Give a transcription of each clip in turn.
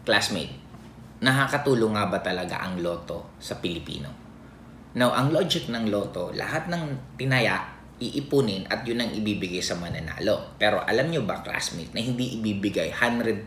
Classmate, nakakatulong nga ba talaga ang loto sa Pilipino? Now, ang logic ng loto, lahat ng tinaya, iipunin at yun ang ibibigay sa mananalo. Pero alam nyo ba, classmate, na hindi ibibigay 100%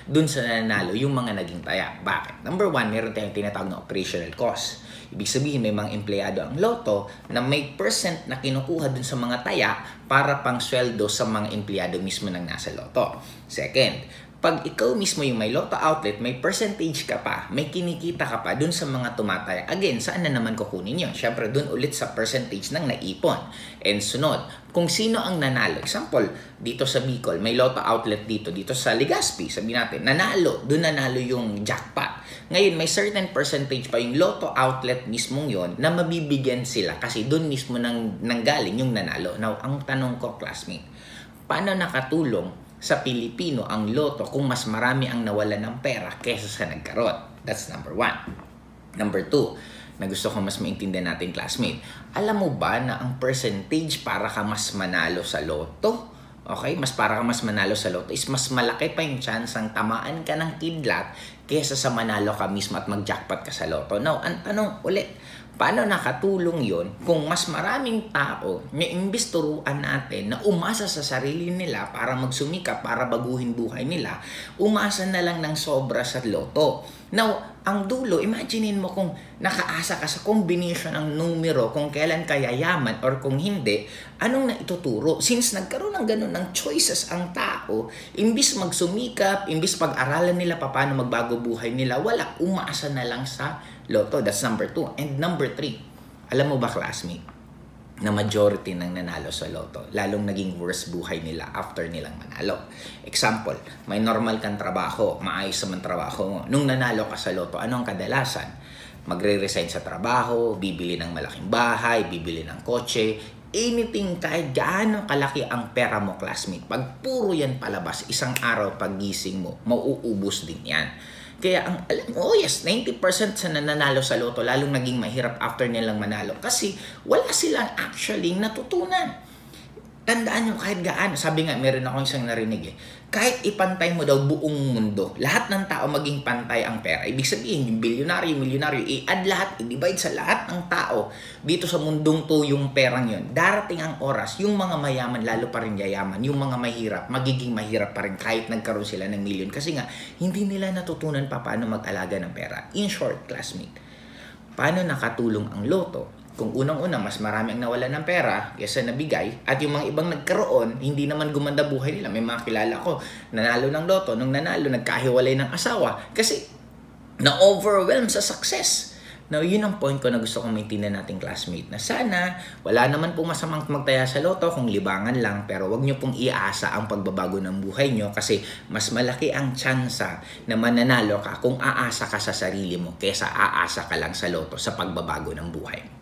dun sa nananalo yung mga naging taya. Bakit? Number one, meron tayong tinatawag na operational cost. Ibig sabihin, may mga empleyado ang loto na may percent na kinukuha dun sa mga taya para pang sweldo sa mga empleyado mismo ng nasa loto. Second, pag ikaw mismo yung may loto outlet, may percentage ka pa, may kinikita ka pa dun sa mga tumataya. Again, saan na naman kukunin yun? Siyempre, dun ulit sa percentage ng naipon. And sunod, kung sino ang nanalo. Example, dito sa Bicol, may loto outlet dito sa Legazpi, sabi natin, nanalo. Dun nanalo yung jackpot. Ngayon, may certain percentage pa yung loto outlet mismong yon na mabibigyan sila kasi dun mismo nanggaling yung nanalo. Now, ang tanong ko, classmate, paano nakatulong sa Pilipino ang loto kung mas marami ang nawalan ng pera kesa sa nagkaroon? That's number one. Number two, na gusto ko mas maintindihan natin, classmate. Alam mo ba na ang percentage para ka mas manalo sa loto? Okay? Para ka mas manalo sa loto is mas malaki pa yung chance ang tamaan ka ng kidlat kesa sa manalo ka mismo at mag-jackpot ka sa loto. Now, ang tanong ulit, paano nakatulong yon kung mas maraming tao na imbis turuan natin na umasa sa sarili nila para magsumikap, para baguhin buhay nila, umasa na lang ng sobra sa loto. Now, ang dulo, imaginein mo kung nakaasa ka sa combination ng numero, kung kailan ka yayaman or kung hindi, anong naituturo? Since nagkaroon ng ganun ng choices ang tao, imbis magsumikap, imbis pag-aralan nila paano magbago buhay nila, wala, umasa na lang sa loto. That's number two. And number three, alam mo ba, classmate, na majority ng nanalo sa loto, lalong naging worse buhay nila after nilang manalo. Example, may normal kang trabaho, maayos naman trabaho mo. Nung nanalo ka sa loto, anong kadalasan? Magre-resign sa trabaho, bibili ng malaking bahay, bibili ng kotse, anything, kahit gaano kalaki ang pera mo, classmate. Pag puro yan palabas, isang araw paggising mo, mauubos din yan. Kaya alam mo, yes, 90% sa nananalo sa loto lalong naging mahirap after nilang manalo kasi wala silang actually natutunan. Tandaan nyo, kahit gaano, sabi nga, meron akong isang narinig kahit ipantay mo daw buong mundo, lahat ng tao maging pantay ang pera. Ibig sabihin, yung bilyonaryo, milyonaryo, i-add lahat, i-divide sa lahat ng tao dito sa mundong to yung perang yon. Darating ang oras, yung mga mayaman lalo pa rin yayaman, yung mga mahirap, magiging mahirap pa rin kahit nagkaroon sila ng milyon. Kasi nga, hindi nila natutunan pa paano mag-alaga ng pera. In short, classmate, paano nakatulong ang loto? Kung unang-una, mas marami ang nawala ng pera kaysa nabigay at yung mga ibang nagkaroon, hindi naman gumanda buhay nila. May mga kilala ko, nanalo ng loto, nung nanalo, nagkahiwalay ng asawa kasi na-overwhelm sa success. Now, yun ang point ko na gusto kong maintindihan nating classmate na sana wala naman pong masamang magtaya sa loto kung libangan lang, pero wag nyo pong iasa ang pagbabago ng buhay nyo kasi mas malaki ang tsansa na mananalo ka kung aasa ka sa sarili mo kaysa aasa ka lang sa loto sa pagbabago ng buhay.